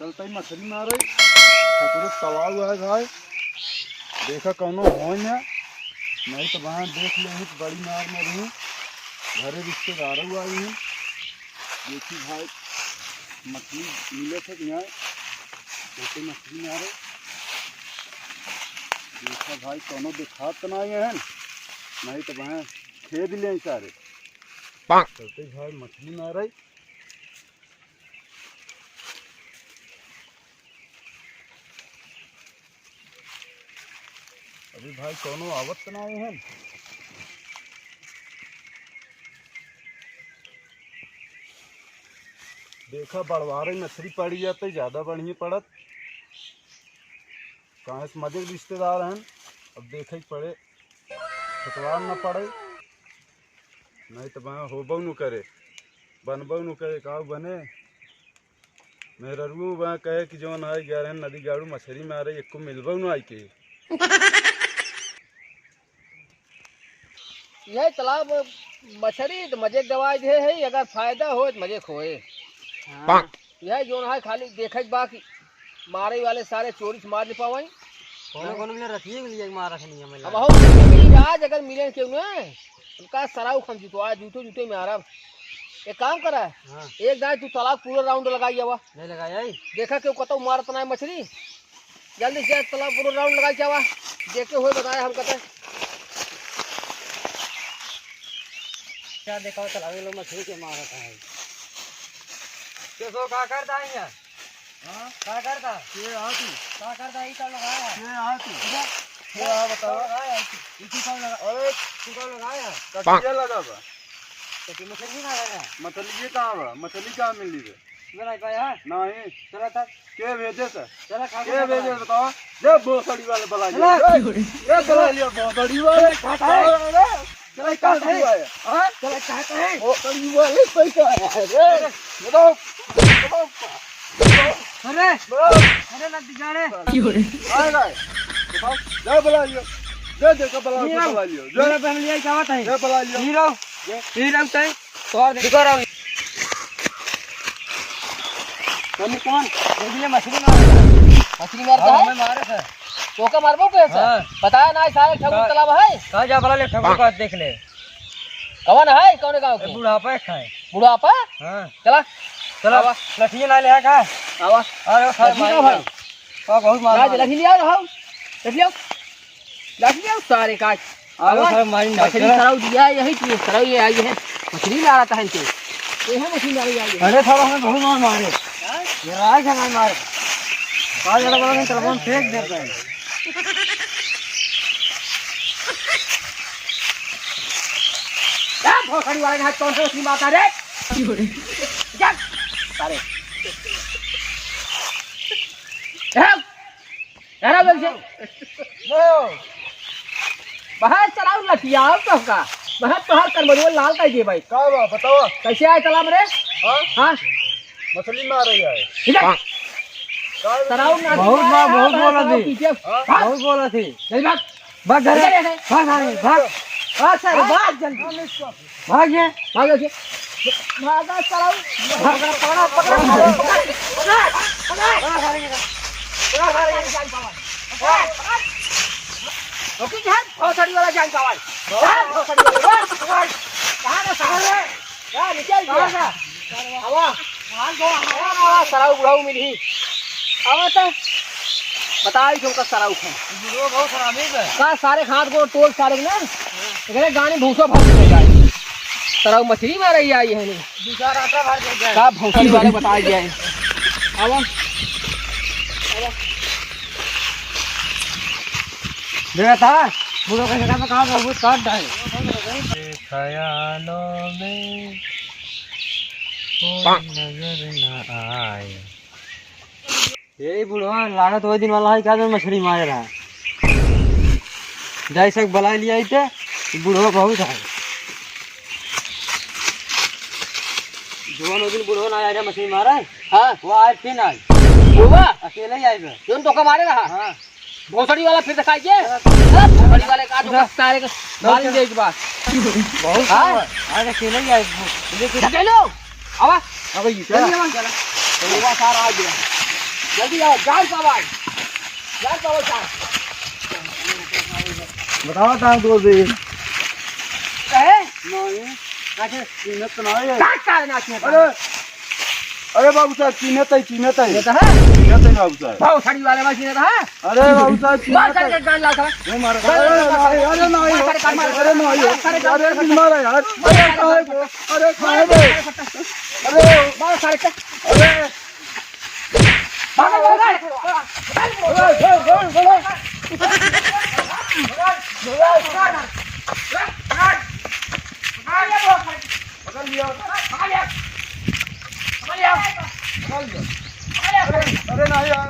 चलता ही मछली मारे ठकुर तवा हुआ है भाई देखा कौनो हो नहीं तो वहाँ देख ले तो बड़ी मार में रही घरे रिश्तेदार हुआ आई हूँ देखी भाई मछली मिले थे यहाँ कैसे मछली मारे देखा भाई कौनो दिखा तो नहीं है नहीं तो वहाँ खेद ले सारे चलते भाई मछली मारे अभी भाई कौनो आवत तो नहीं है देखा बड़वारे मछली पड़ी जाते ज्यादा बढ़िया पड़त कहाँ से मजे रिश्तेदार हैं अब देखे पड़े ठकवार न पड़े नहीं तो वहाँ होबो न करे बनबो न करे का बने मेहरू वहाँ कहे कि जो ना ग्यारह नदी गाड़ू मछली मारे एक को मिलबो न आई के यह तालाब मछली तो मजे दवाई दे है अगर फायदा हो तो मजे खोए यह जो है खाली देखे बाकी मारे वाले सारे चोरी से मार ले पावाई कौन मिले रखिए के लिए मार रखनी है अब हो मिली आज अगर मिले क्यों ना उनका सराउ खम जूतो आज जूते में आ रहा एक काम करा हाँ। एक गाय तू तालाब पूरा राउंड लगाई आवा नहीं लगाया देखा क्यों कतो मारत ना मछली जल्दी से तालाब पूरा राउंड लगाई आवा देखे हुए बताया हम कहते क्या देखा तालाब में लोग मछली के मार रहा है कैसो का करता है यार हां का करता ये आती का करता है इतना लगाया ये आती ये आ बताओ इसी का लगा अरे तू का लगाया कटिया लगा बा तो मछली ना लगा मछली ये कहाँ बा मछली कहाँ मिली है मेरा पाया नहीं चला था के भेजे से चला खा के भेजे बताओ ये भोसड़ी वाले बुला लिया ये बुला लिया भोसड़ी वाले चला का है हां चला कहता है भोसड़ी वाले पैसा है बताओ अरे अरे लग जाने आएगा बताओ ले बुला लियो दे देखो बुला लियो मेरा फैमिली क्या बात है ले बुला लियो हीरो तय तो दिखा रहा हूं तुम कौन देखिए मछली मारता है मैं मारे सर तो का मारबो कैसे हाँ। बताया ना सारे ठगुर तालाब है कहा जा भला ले ठगुर का देख ले कौन है कौन गांव के बुढ़ापा खाए बुढ़ापा हां चला चलो लठिया ना ले का आवा अरे खा लठिया भाई तो बहुत मार आज लठी लिया रहा लठी लिया सारे काट आवा सर मारी ना मछली सराउ दिया यही चीज सराउ ये आई है मछली ला रहा था इनके ये है मछली ला रही है अरे थोड़ा हमें बहुत मार मारे ये राज है मार मारे आज जरा बड़ा टेलीफोन फेंक देता है क्या भोसड़ी वाले हाथ कौन से मछली मारता रे जा सारे यार बोल से बाहर चलाओ लठिया तो का बाहर तोहर करमरियो लाल का दे भाई का बा बताओ कैसे आए तालाब रे हां मछली मार रही है इधर सराउ ना बहुत बोला थी बहुत बोला थी जल्दी भाग भाग घर भाग भाग हां सर भाग जल्दी भाग ये भाग से भागा सराउ पकड़ा पकड़ा ओके जान भोसड़ी वाला जान पावा भोसड़ी वाला कहां ना सारे क्या निकल गया हवा मान गो हवा सराउ बुढ़ाऊ मिली आवा तो बताई तुमका सराउ खा वीडियो बहुत खराब है का सारे हाथ को तोड़ सारे ना इधर गाने भूसा भर के जाए सराउ मछली में रही आई है नहीं दूसरा आटा भर के जाए का भोसड़ी वाले बता दिया है आवा देखा था बुढ़ो के जगह में कहाँ बहुत काट डाले ख्यालों में नजर न आए यही बुढ़ो लागत वो दिन वाला है क्या तो मछली मारे रहा जैसे बला लिया थे बुढ़ो बहुत है जो दिन बुढ़ो ना आया मछली मारा है हां वो आज फिर आई हुआ अकेले ही आएगा तुम तो कमारे रहा हाँ भोसड़ी वाला फिर दिखाइए भोसड़ी वाले का जो सारे का मार दे एक बार बहुत आज अकेले ही आएगा धकेलो आवा अब ये चलिए वहां चला तो वो सारा आ गया जल्दी आओ, जान पावाई साहब। बताओ कहाँ दो दे कहे नहीं नाचे कीमत तो नहीं है। काट काट नाचे अरे बाबू साहब कीमत है कीमत है ये तो है कीमत है बाबू साहब। भाव साड़ी वाले में ये तो है अरे बाबू साहब मार कीमत है। करके गान ला था अरे नहीं अरे नहीं अरे नहीं मारा यार अरे खाए दे अरे मार सारे के अरे भागो पकड़ लिया अरे नहीं यार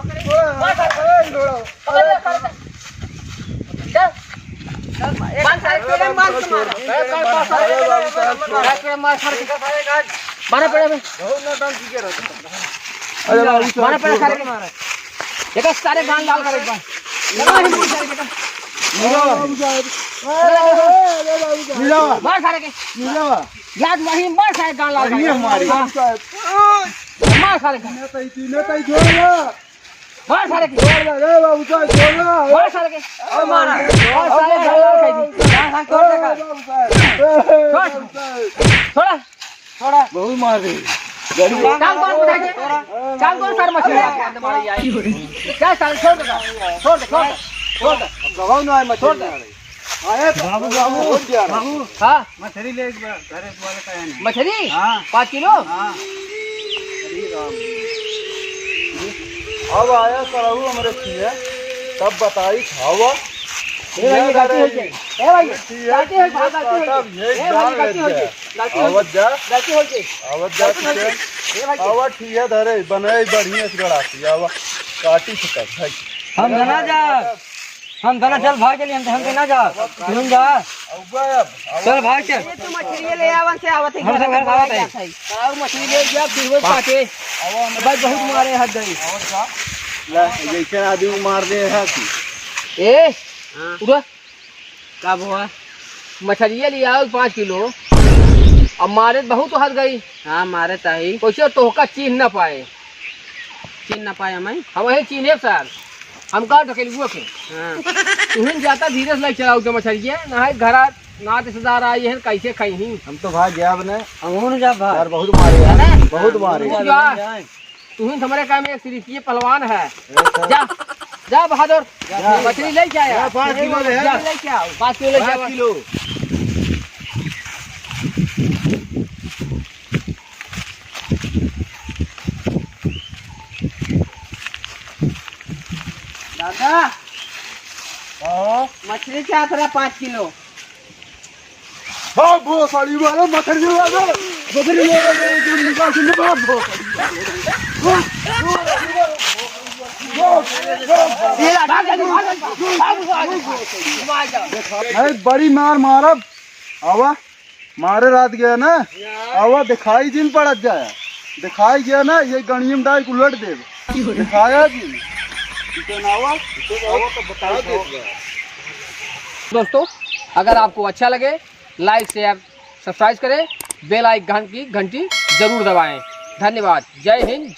मारा पड़े में अरे बाबू मारा पड़े सारे साहब के मारा देखा सारे गान लाल कर एक बार लगा ही मुझे सारे के बाबू साहब मार सारे के याद नहीं मार सारे गान लाल ये हमारी बाबू साहब मार सारे के कीमत है छोड़ना मार सारे के अरे बाबू साहब छोड़ना मार सारे के मारा और सारे गान लाल कर दी गान छोड़ दे थोड़ा थोड़ा बहुत मार रही चाल कौन उठाएंगे चाल कौन सर मछली अंदर मारी आई क्या चाल छोड़ दे छोड़ दे गवाओ ना मत छोड़ दे आए बाबू बाबू बाबू हाँ मछली ले घरे वाले का है मछली हाँ 5 किलो हाँ अब आया कराऊ हमारे छिए तब बताई खावा ए भाई गलती हो गई ए भाई गलती हो गई ए भाई गलती हो गई आवत जा गलती हो गई आवत जा किसे ए भाई आवत ठीक है धरे बनाई बढ़िया से गड़ाती आवा काटी से भाई हम ना जा हम धना चल भाग चली हम ना जा तुम जा चल भाग चल तू मछली ले आवन से आवत है हम सब घर आवत है और मछली ले जा फिर वो काटे भाई बहुत मारे हद गई जैसे आदमी मार दे है ए उड़ा का हुआ मछली ले आओ 5 किलो अब मारे बहुत हद गई हां मारे ताई कैसे तोहका चिन्ह न पाए चिन्ह ना पाए हम हम वही चिन्हे सर हम का ढकेलुआ के हां तुहिन जाता धीरे से ले चलाऊ के मछली ना है घरा ना रिश्तेदार आई है कैसे खाई ही हम तो भाग गया अपने अंगून जा भाग यार बहुत मारे यार बहुत मारे तुहिन हमारे काम में एक सिरिकीय पहलवान है जा जा बहादुर मछली ले के आया 5 किलो ले जा लेके आओ 5 किलो ले के 5 किलो दादा मछली क्या था 5 किलो भाग भो साड़ी वाला मछली वाला मछली ले जो निकाल के भाग भो अरे बड़ी मार मारब आवा मारे रात गया ना आवा दिखाई दिन पड़त जाए दिखाई गया ना ये गणियम डाल उलट दे दिखाया जी दोस्तों अगर आपको अच्छा लगे लाइक शेयर सब्सक्राइब करें बेल आइकन की घंटी जरूर दबाएं। धन्यवाद। जय हिंद।